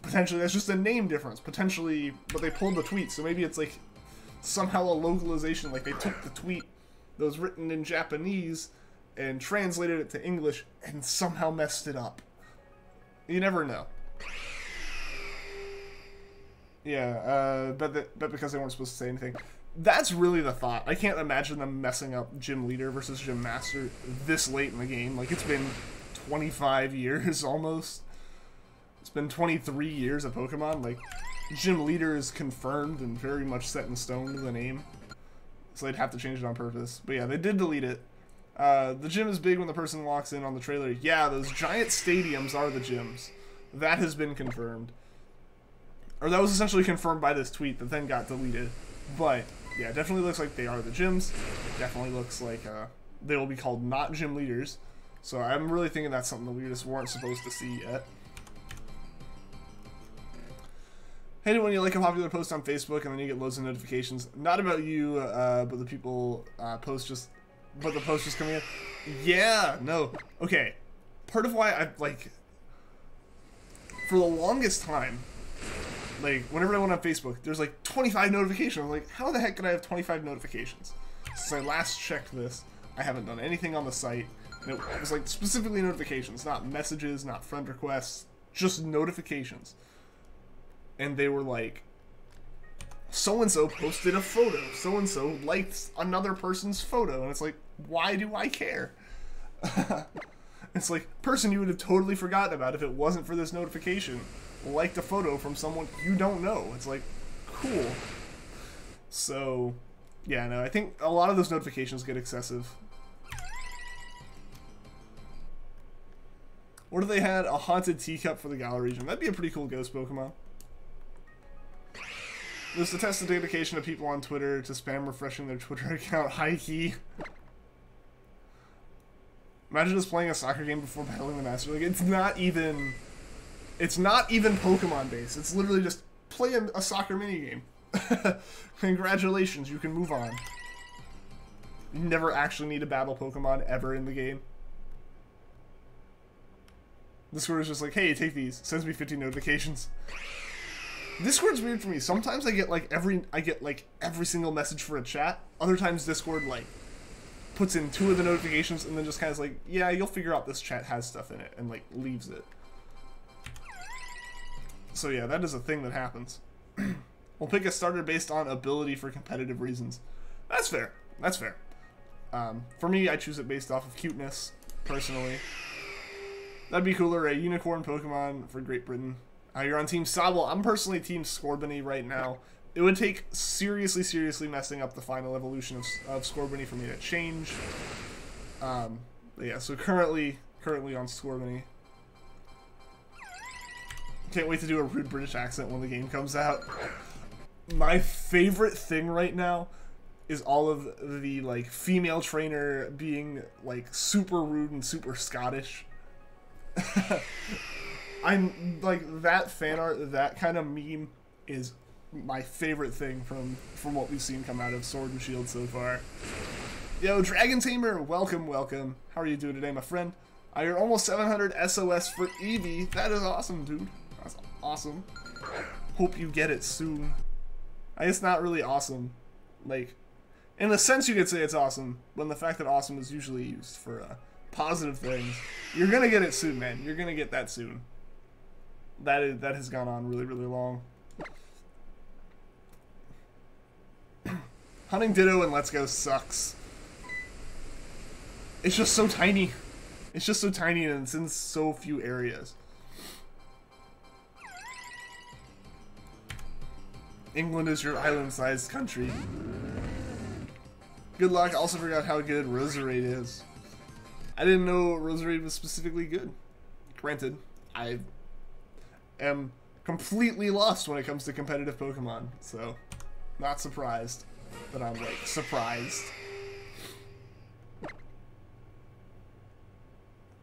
Speaker 1: potentially, that's just a name difference, potentially, but they pulled the tweet, so maybe it's like somehow a localization, like they took the tweet that was written in Japanese and translated it to English and somehow messed it up. You never know. Yeah, but because they weren't supposed to say anything. That's really the thought. I can't imagine them messing up Gym Leader versus Gym Master this late in the game. Like, it's been 25 years almost. It's been 23 years of Pokemon. Like, Gym Leader is confirmed and very much set in stone to the name. So they'd have to change it on purpose. But yeah, they did delete it. The gym is big when the person walks in on the trailer. Yeah, those giant stadiums are the gyms. That has been confirmed. Or that was essentially confirmed by this tweet that then got deleted. But yeah, it definitely looks like they are the gyms. It definitely looks like they will be called not gym leaders. So I'm really thinking that's something that we just weren't supposed to see yet. Hate it when you like a popular post on Facebook and then you get loads of notifications. Not about you, but the people post just coming in. Yeah, no. Okay. Part of why I like, for the longest time, like whenever I went on Facebook, there's like 25 notifications. I'm like, how the heck could I have 25 notifications? Since I last checked this, I haven't done anything on the site. And it was like specifically notifications, not messages, not friend requests, just notifications. and they were like, so-and-so posted a photo, so-and-so liked another person's photo, and it's like, why do I care? It's like, person you would have totally forgotten about if it wasn't for this notification liked a photo from someone you don't know. It's like, cool. So, yeah, no, I think a lot of those notifications get excessive. What if they had a haunted teacup for the Galar region? That'd be a pretty cool ghost Pokemon. This is to test the dedication of people on Twitter to spam refreshing their Twitter account. High key. Imagine just playing a soccer game before battling the Master League. It's not even Pokemon based. It's literally just play a soccer minigame. Congratulations, you can move on. You never actually need to battle Pokemon ever in the game. Discord is just like, hey, take these. Sends me 50 notifications. Discord's weird for me. Sometimes I get like every single message for a chat. Other times Discord like puts in 2 of the notifications and then just kind of like, yeah, you'll figure out this chat has stuff in it, and like leaves it. So yeah, that is a thing that happens. We'll pick a starter based on ability for competitive reasons. That's fair. That's fair. For me, I choose it based off of cuteness, personally. That'd be cooler, a unicorn Pokemon for Great Britain. You're on Team Sobble. I'm personally Team Scorbunny right now. It would take seriously messing up the final evolution of Scorbunny for me to change. But yeah, so currently on Scorbunny. Can't wait to do a rude British accent when the game comes out. My favorite thing right now is all of the like female trainer being like super rude and super Scottish. I'm like, that fan art, that kind of meme is my favorite thing from what we've seen come out of Sword and Shield so far. Yo, Dragon Tamer, welcome. How are you doing today, my friend? You're almost 700 SOS for Eevee. That is awesome, dude. That's awesome. Hope you get it soon. I guess not really awesome. Like, in a sense you could say it's awesome, but the fact that awesome is usually used for positive things. You're gonna get it soon, man. You're gonna get that soon. That has gone on really long. Hunting Ditto and Let's Go sucks. It's just so tiny. It's just so tiny and it's in so few areas. England is your island-sized country. Good luck. I also forgot how good Roserade is. I didn't know Roserade was specifically good. Granted, I am completely lost when it comes to competitive Pokemon, so not surprised that I'm like surprised.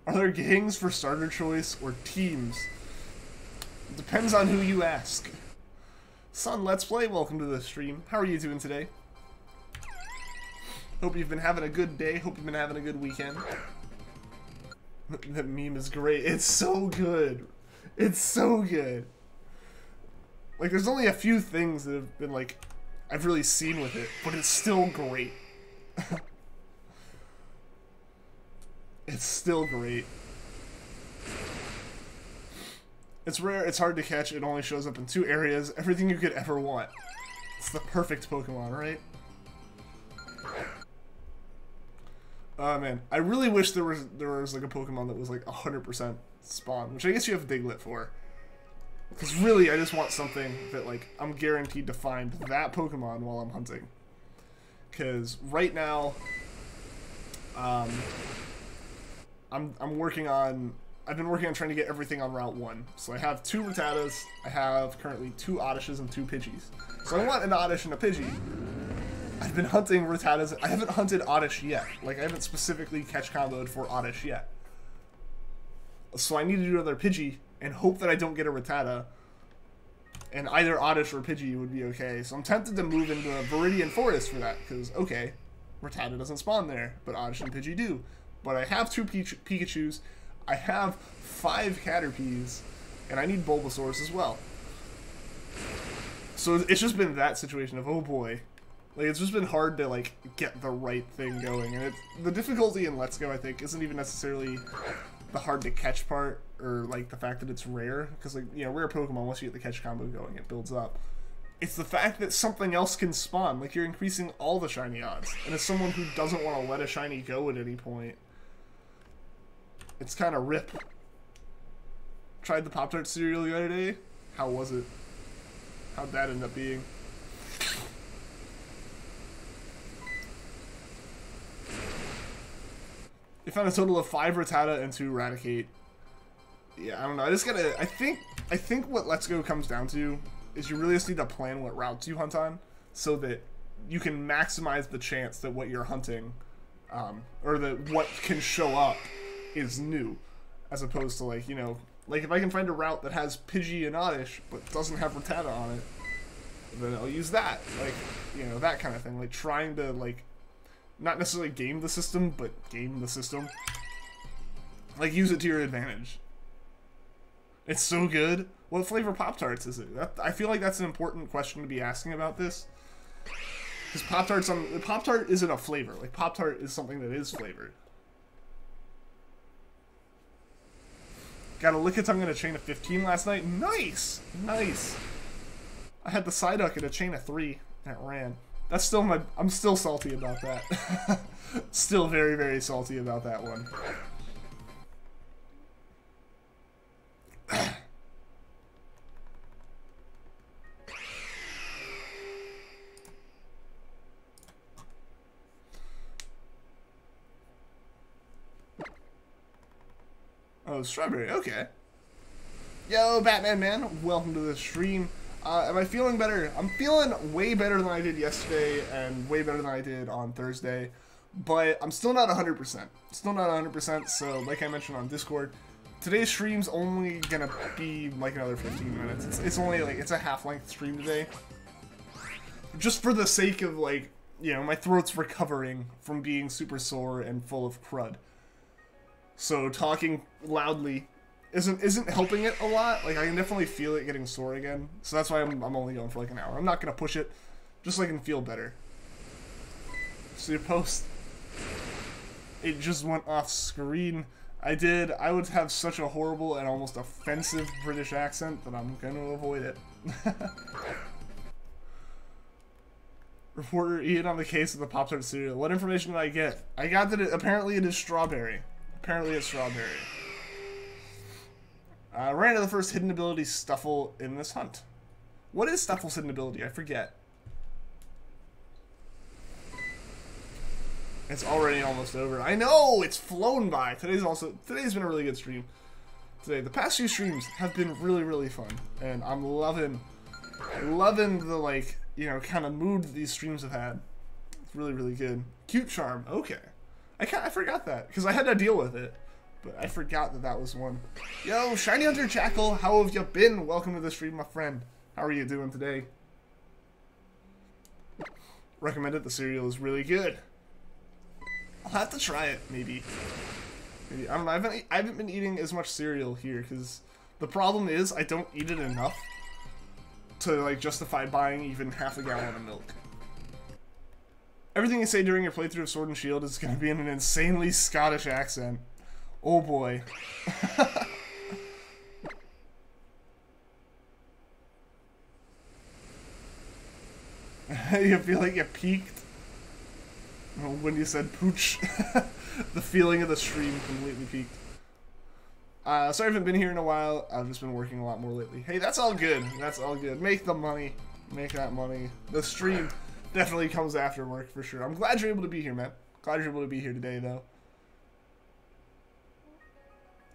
Speaker 1: Are there gangs for starter choice or teams? Depends on who you ask. Son, let's play. Welcome to the stream. How are you doing today? Hope you've been having a good day. Hope you've been having a good weekend. That meme is great. It's so good. It's so good. Like, there's only a few things that have been, like, I've really seen with it, but it's still great. It's still great. It's rare, it's hard to catch, it only shows up in 2 areas. Everything you could ever want. It's the perfect Pokemon, right? Oh man, I really wish there was like a Pokemon that was like 100% spawn, which I guess you have Diglett for. Because really, I just want something that like I'm guaranteed to find that Pokemon while I'm hunting. Because right now, I've been working on trying to get everything on Route 1. So I have 2 Rattatas, I have currently 2 Oddishes and 2 Pidgeys. So I want an Oddish and a Pidgey. I've been hunting Rattatas. I haven't hunted Oddish yet. Like, I haven't specifically catch comboed for Oddish yet. So I need to do another Pidgey and hope that I don't get a Rattata. And either Oddish or Pidgey would be okay. So I'm tempted to move into a Viridian Forest for that. Because, okay, Rattata doesn't spawn there, but Oddish and Pidgey do. But I have 2 Pikachus. I have 5 Caterpies. And I need Bulbasaurs as well. So it's just been that situation of, oh boy. Like, it's just been hard to, like, get the right thing going. And the difficulty in Let's Go, I think, isn't even necessarily the hard to catch part, or like the fact that it's rare, because like, you know, rare Pokemon, once you get the catch combo going, it builds up. It's the fact that something else can spawn, like you're increasing all the shiny odds. And as someone who doesn't want to let a shiny go at any point, it's kind of rip. Tried the Pop-Tart cereal the other day. How was it? How'd that end up being? They found a total of 5 Rattata and 2 Raticate. Yeah, I don't know. I just gotta. I think what Let's Go comes down to is you really just need to plan what routes you hunt on, so that you can maximize the chance that what you're hunting, or that what can show up, is new, as opposed to, like, you know, like if I can find a route that has Pidgey and Oddish but doesn't have Rattata on it, then I'll use that. Like, you know, that kind of thing. Like trying to, like, not necessarily game the system, but game the system. Like, use it to your advantage. It's so good. What flavor Pop-Tarts is it? I feel like that's an important question to be asking about this. Because Pop-Tart isn't a flavor. Like, Pop-Tart is something that is flavored. Got a Lickitung in a chain of 15 last night. Nice! Nice! I had the Psyduck in a chain of 3, and it ran. That's still my... I'm still salty about that. Still very, very salty about that one. Oh, strawberry, okay. Yo, Batman Man, welcome to the stream. Am I feeling better? I'm feeling way better than I did yesterday, and way better than I did on Thursday, but I'm still not 100%. Still not 100%, so like I mentioned on Discord, today's stream's only gonna be like another 15 minutes. It's only like, it's a half-length stream today. Just for the sake of, like, you know, my throat's recovering from being super sore and full of crud. So talking loudly isn't helping it a lot. Like, I can definitely feel it getting sore again. So that's why I'm only going for like an hour. I'm not gonna push it, just so I can feel better. So your post, it just went off screen. I did. I would have such a horrible and almost offensive British accent that I'm gonna avoid it. Reporter Ian on the case of the Pop-Tart cereal. What information did I get? I got that apparently it is strawberry. Apparently it's strawberry. Ran into the first hidden ability Stuffle in this hunt. What is Stuffle's hidden ability? I forget. It's already almost over. I know! It's flown by! Today's been a really good stream. The past few streams have been really, really fun. And I'm loving the, like, you know, kind of mood these streams have had. It's really, really good. Cute Charm. Okay. I forgot that, because I had to deal with it. But I forgot that that was one. Yo, Shiny Hunter Jackal, how have you been? Welcome to the stream, my friend. How are you doing today? Recommend it. The cereal is really good. I'll have to try it, maybe. I don't know. I haven't been eating as much cereal here, because the problem is I don't eat it enough to, like, justify buying even half a gallon of milk. Everything you say during your playthrough of Sword and Shield is going to be in an insanely Scottish accent. Oh boy. You feel like you peaked when you said pooch. The feeling of the stream completely peaked. Sorry I haven't been here in a while. I've just been working a lot more lately. Hey, that's all good. That's all good. Make the money. Make that money. The stream definitely comes after work, for sure. I'm glad you're able to be here, man. Glad you're able to be here today, though.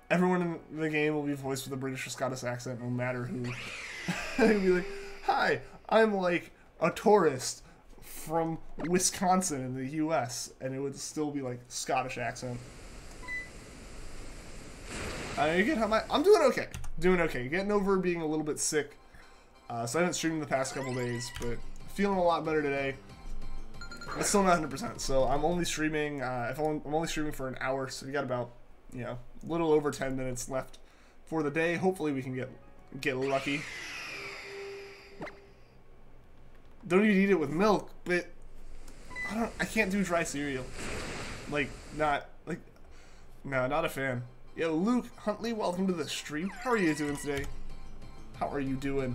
Speaker 1: Everyone in the game will be voiced with a British or Scottish accent, no matter who. They'll be like, hi, I'm like a tourist from Wisconsin in the US, and it would still be like Scottish accent. Again, I'm doing okay. Doing okay. Getting over being a little bit sick. So I haven't streamed the past couple days, but feeling a lot better today. It's still not 100%, so I'm only streaming. I'm only streaming for an hour, so we got about, you know, a little over 10 minutes left for the day. Hopefully we can get lucky. Don't even eat it with milk, but I can't do dry cereal. No, not a fan. Yo, Luke Huntley, welcome to the stream. How are you doing today? How are you doing?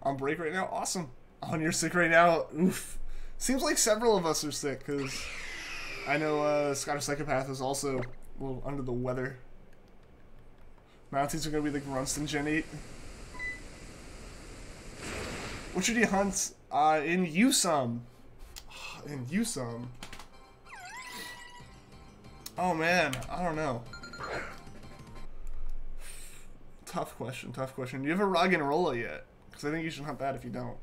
Speaker 1: On break right now? Awesome. On you're sick right now? Oof. Seems like several of us are sick, because I know Scottish Psychopath is also a little under the weather. Mounties are going to be the grunts in Gen 8. What should you hunt? In Usum. In Usum. Oh man, I don't know. Tough question, tough question. Do you have a Roggenrola yet? Because I think you should hunt that if you don't.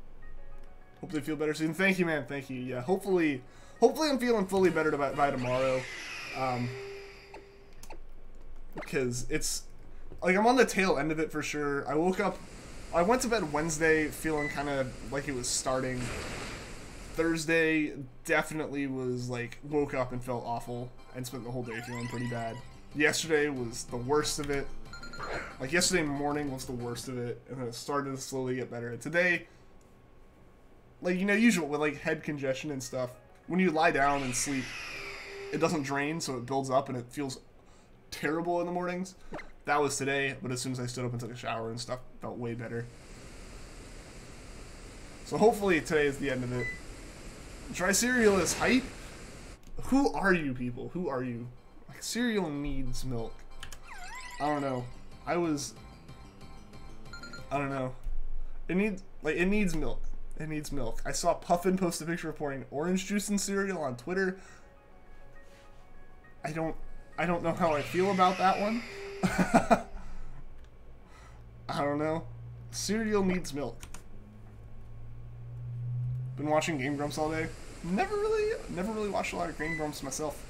Speaker 1: Hopefully you feel better soon. Thank you, man. Thank you. Yeah, hopefully I'm feeling fully better by tomorrow. Because it's like I'm on the tail end of it for sure. I went to bed Wednesday feeling kind of like it was starting. Thursday definitely was like, woke up and felt awful and spent the whole day feeling pretty bad. Yesterday was the worst of it. Like yesterday morning was the worst of it, and then it started to slowly get better. And today, like, you know, usual with like head congestion and stuff, when you lie down and sleep, it doesn't drain, so it builds up and it feels terrible in the mornings. That was today, but as soon as I stood up and took a shower and stuff, felt way better. So hopefully today is the end of it. Dry cereal is hype? Who are you people? Who are you? Like, cereal needs milk. I don't know. I don't know. It needs milk. It needs milk. I saw Puffin post a picture of pouring orange juice in cereal on Twitter. I don't know how I feel about that one. I don't know. Cereal needs milk. Been watching Game Grumps all day. Never really watched a lot of Game Grumps myself.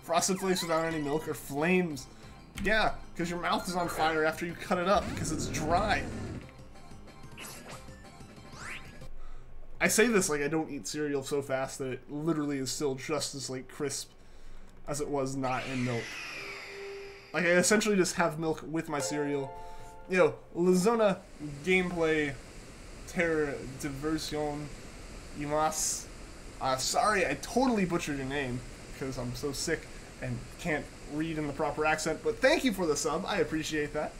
Speaker 1: Frosted Flakes without any milk are flames. Yeah, because your mouth is on fire after you cut it up, because it's dry. I say this like I don't eat cereal so fast that it literally is still just as like crisp as it was not in milk. Like I essentially just have milk with my cereal. Yo, Lazona gameplay ter diversion imas. Sorry, I totally butchered your name because I'm so sick and can't read in the proper accent, but thank you for the sub. I appreciate that.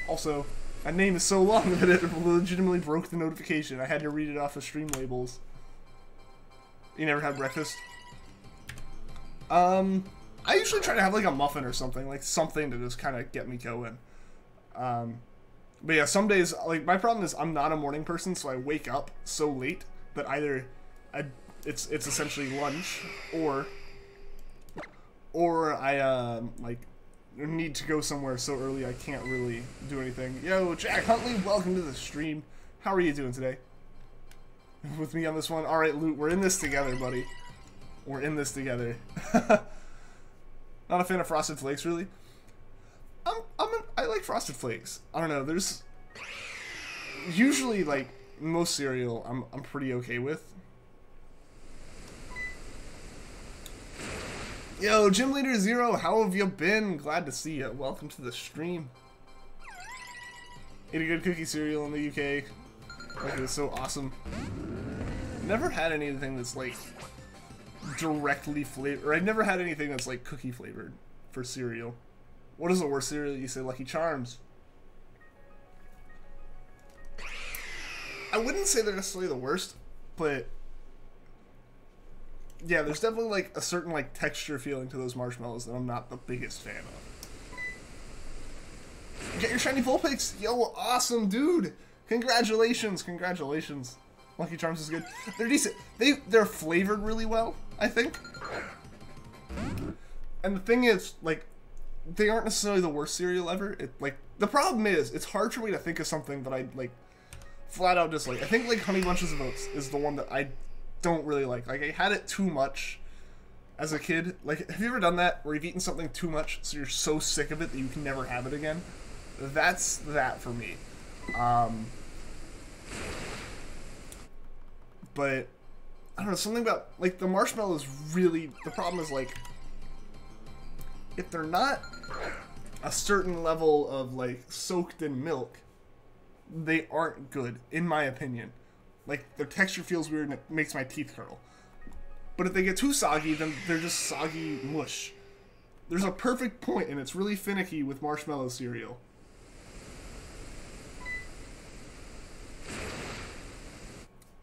Speaker 1: Also, that name is so long that it legitimately broke the notification. I had to read it off of stream labels. You never had breakfast? I usually try to have like a muffin or something, like something to just kind of get me going. But yeah, some days, like, my problem is I'm not a morning person, so I wake up so late that either it's essentially lunch, or I, like, need to go somewhere so early I can't really do anything. Yo, Jack Huntley, welcome to the stream. How are you doing today? With me on this one? Alright, Loot, we're in this together, buddy. We're in this together. Not a fan of Frosted Flakes, really. I like Frosted Flakes. I don't know, there's usually, like, most cereal I'm pretty okay with. Yo, Gym Leader Zero, how have you been? Glad to see you. Welcome to the stream. Ate a good cookie cereal in the UK. Like, it was so awesome. Never had anything that's, like, directly flavored. Or I've never had anything that's, like, cookie flavored for cereal. What is the worst cereal? You say Lucky Charms. I wouldn't say they're necessarily the worst, but yeah, there's definitely like a certain like texture feeling to those marshmallows that I'm not the biggest fan of. Get your shiny Vulpix! Yo, awesome, dude! Congratulations, congratulations. Lucky Charms is good. They're decent. They're flavored really well, I think. And the thing is, like, they aren't necessarily the worst cereal ever. The problem is, it's hard for me to think of something that I, like, flat out dislike. I think, like, Honey Bunches of Oats is the one that I don't really like. Like, I had it too much as a kid. Like, have you ever done that, where you've eaten something too much, so you're so sick of it that you can never have it again? That's that for me. But, I don't know, something about, like, the marshmallows really, the problem is, like, if they're not a certain level of, like, soaked in milk, they aren't good, in my opinion. Like, their texture feels weird and it makes my teeth curl. But if they get too soggy, then they're just soggy mush. There's a perfect point, and it's really finicky with marshmallow cereal.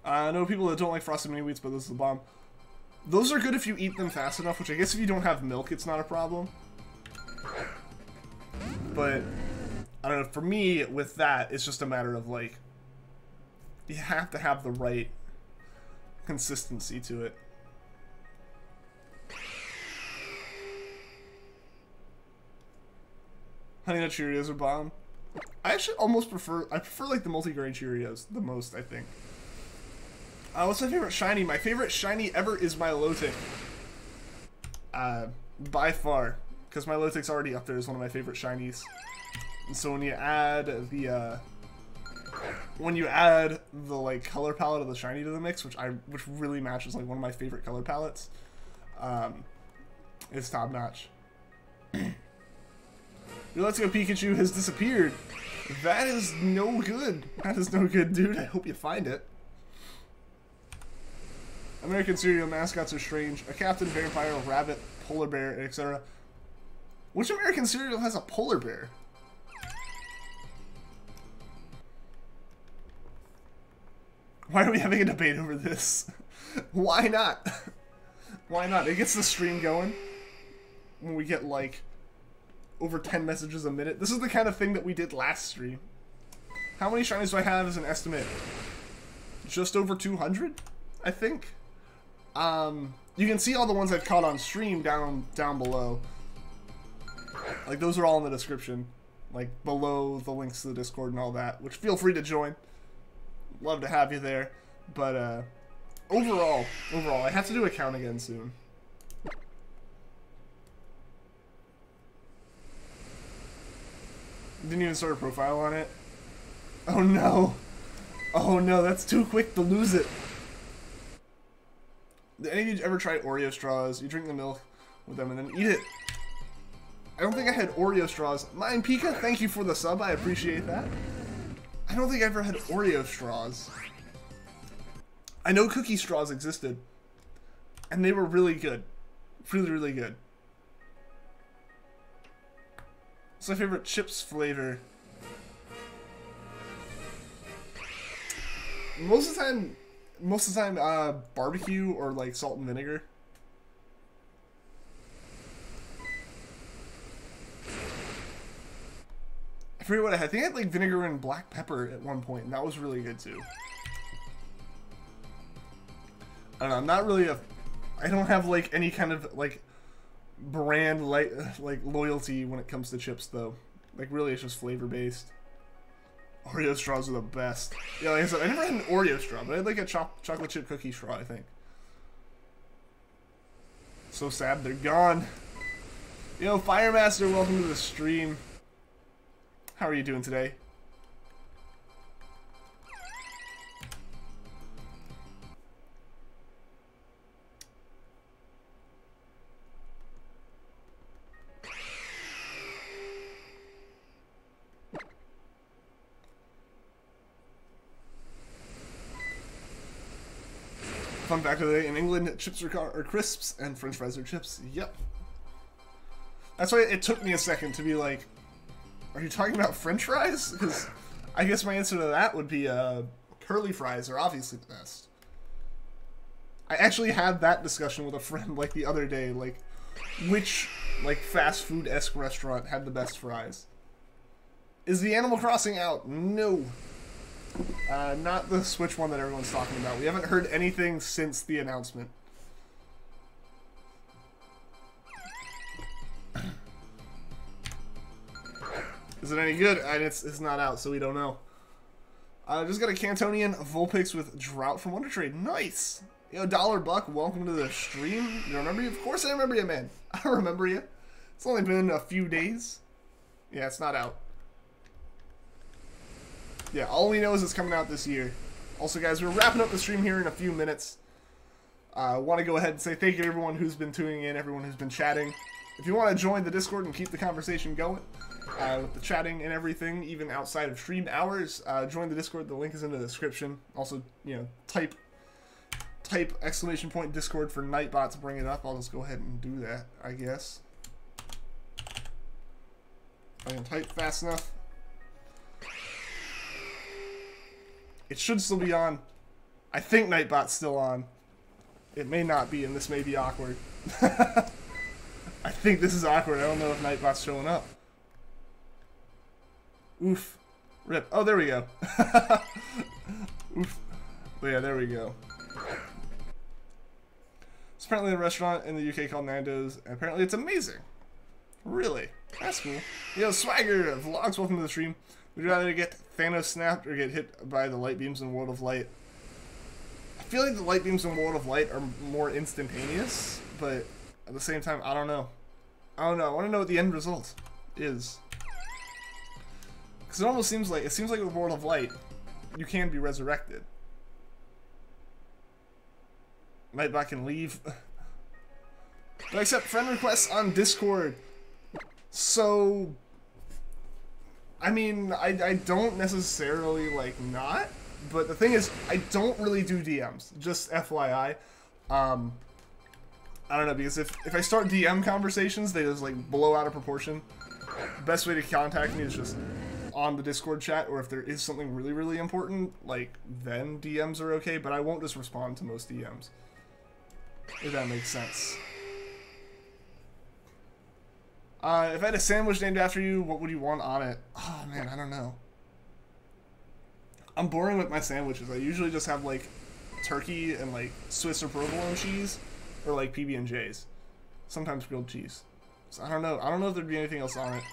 Speaker 1: I know people that don't like Frosted Mini Wheats, but this is the bomb. Those are good if you eat them fast enough, which I guess if you don't have milk, it's not a problem. But, I don't know, for me, with that, it's just a matter of, like, you have to have the right consistency to it. Honey Nut Cheerios are bomb. I actually almost prefer, like the multigrain Cheerios the most, I think. What's my favorite shiny? My favorite shiny ever is Milotic. By far. Because Milotic's already up there as one of my favorite shinies. And so when you add the, like, color palette of the shiny to the mix, which really matches, like, one of my favorite color palettes, it's top notch. Your Let's Go Pikachu has disappeared. That is no good. That is no good, dude. I hope you find it. American cereal mascots are strange. A captain, vampire, a rabbit, polar bear, etc. Which American cereal has a polar bear? Why are we having a debate over this? Why not? Why not? It gets the stream going when we get, like, over 10 messages a minute. This is the kind of thing that we did last stream. How many shinies do I have as an estimate? Just over 200, I think. You can see all the ones I've caught on stream down below. Like, those are all in the description. Like, below the links to the Discord and all that, which feel free to join. Love to have you there. But, overall, I have to do a count again soon. Didn't even start a profile on it. Oh no. Oh no, that's too quick to lose it. Did any of you ever try Oreo straws? You drink the milk with them and then eat it. I don't think I had Oreo straws. Mine Pika, thank you for the sub. I appreciate that. I don't think I ever had Oreo straws. I know cookie straws existed. And they were really good. Really, really good. What's my favorite chips flavor? Most of the time, barbecue or like salt and vinegar. I forget what I had. I think I had like vinegar and black pepper at one point, and that was really good too. I don't know. I'm not really I don't have like any kind of like brand like loyalty when it comes to chips though. Like really, it's just flavor based. Oreo straws are the best. Yeah, like I said, I never had an Oreo straw, but I had like a chocolate chip cookie straw, I think. So sad they're gone. Yo, Firemaster, welcome to the stream. How are you doing today? Fun fact of the day, in England, chips are crisps and french fries are chips. Yep. That's why it took me a second to be like, are you talking about french fries? Because I guess my answer to that would be curly fries are obviously the best. I actually had that discussion with a friend like the other day, like which like fast food-esque restaurant had the best fries. Is the Animal Crossing out? No. Not the Switch one that everyone's talking about. We haven't heard anything since the announcement. Is it any good? And it's not out, so we don't know. Just got a Cantonian Vulpix with Drought from Wonder Trade. Nice! Yo, $1, welcome to the stream. You remember you? Of course I remember you, man. I remember you. It's only been a few days. Yeah, it's not out. Yeah, all we know is it's coming out this year. Also, guys, we're wrapping up the stream here in a few minutes. I want to go ahead and say thank you to everyone who's been tuning in, everyone who's been chatting. If you want to join the Discord and keep the conversation going, with the chatting and everything, even outside of stream hours. Join the Discord. The link is in the description. Also, you know, type exclamation point Discord for Nightbot to bring it up. I'll just go ahead and do that, I guess. If I can type fast enough. It should still be on. I think Nightbot's still on. It may not be, and this may be awkward. I think this is awkward. I don't know if Nightbot's showing up. Oof. Rip. Oh, there we go. Oof. But yeah, there we go. It's apparently a restaurant in the UK called Nando's, and apparently it's amazing. Really? That's cool. Yo, Swagger, Vlogs, welcome to the stream. Would you rather get Thanos snapped or get hit by the light beams in World of Light? I feel like the light beams in World of Light are more instantaneous, but at the same time, I don't know. I don't know. I want to know what the end result is. Because it almost seems like, with World of Light, you can be resurrected. Nightbot can leave. But I accept friend requests on Discord. So, I mean, I don't necessarily, like, not. But the thing is, I don't really do DMs. Just FYI. I don't know, because if I start DM conversations, they just, like, blow out of proportion. The best way to contact me is just on the Discord chat, or if there is something really, really important, like, then DMs are okay, but I won't just respond to most DMs. If that makes sense. If I had a sandwich named after you, what would you want on it? Oh, man, I don't know. I'm boring with my sandwiches. I usually just have, like, turkey and, like, Swiss or provolone cheese, or, like, PB&Js. Sometimes grilled cheese. So I don't know. I don't know if there'd be anything else on it.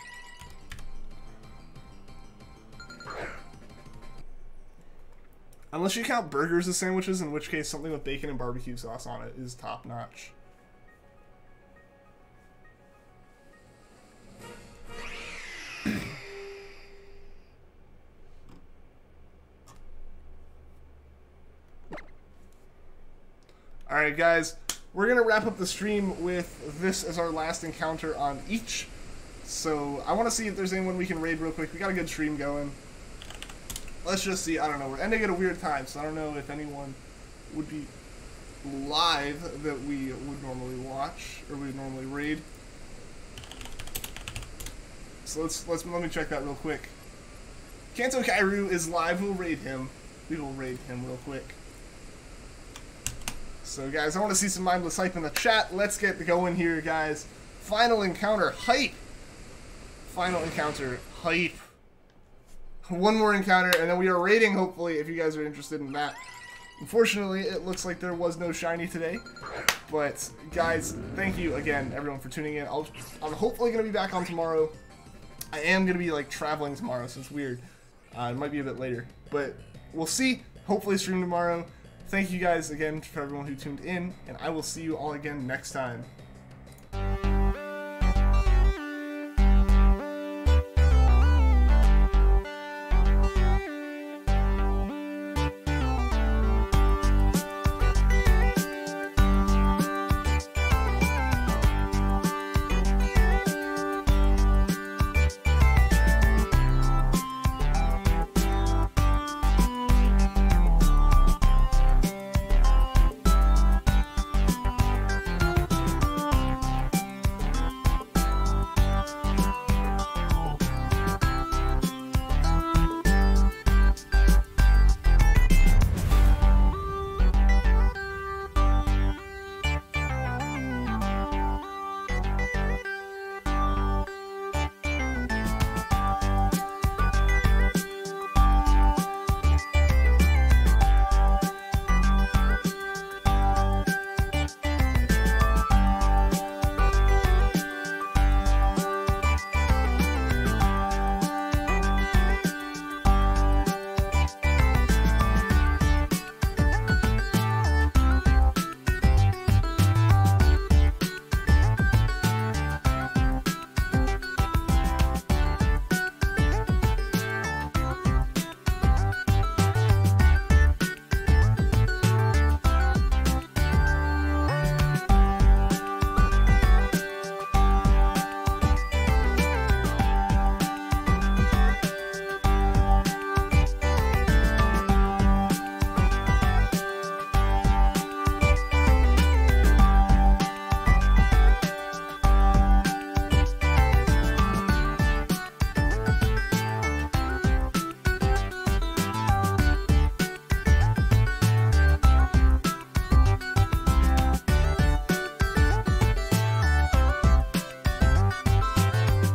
Speaker 1: Unless you count burgers as sandwiches, in which case something with bacon and barbecue sauce on it is top notch. Alright guys, we're going to wrap up the stream with this as our last encounter on each. So I want to see if there's anyone we can raid real quick. We got a good stream going. Let's just see. I don't know. We're ending at a weird time, so I don't know if anyone would be live that we would normally watch or we would normally raid. So let me check that real quick. Kanto Kairu is live. We'll raid him. We will raid him real quick. So guys, I want to see some mindless hype in the chat. Let's get going here, guys. Final encounter hype. Final encounter hype. One more encounter, and then we are raiding, hopefully, if you guys are interested in that. Unfortunately, it looks like there was no shiny today. But, guys, thank you again, everyone, for tuning in. I'm hopefully going to be back on tomorrow. I am going to be, like, traveling tomorrow, so it's weird. It might be a bit later. But we'll see. Hopefully stream tomorrow. Thank you guys again for everyone who tuned in, and I will see you all again next time.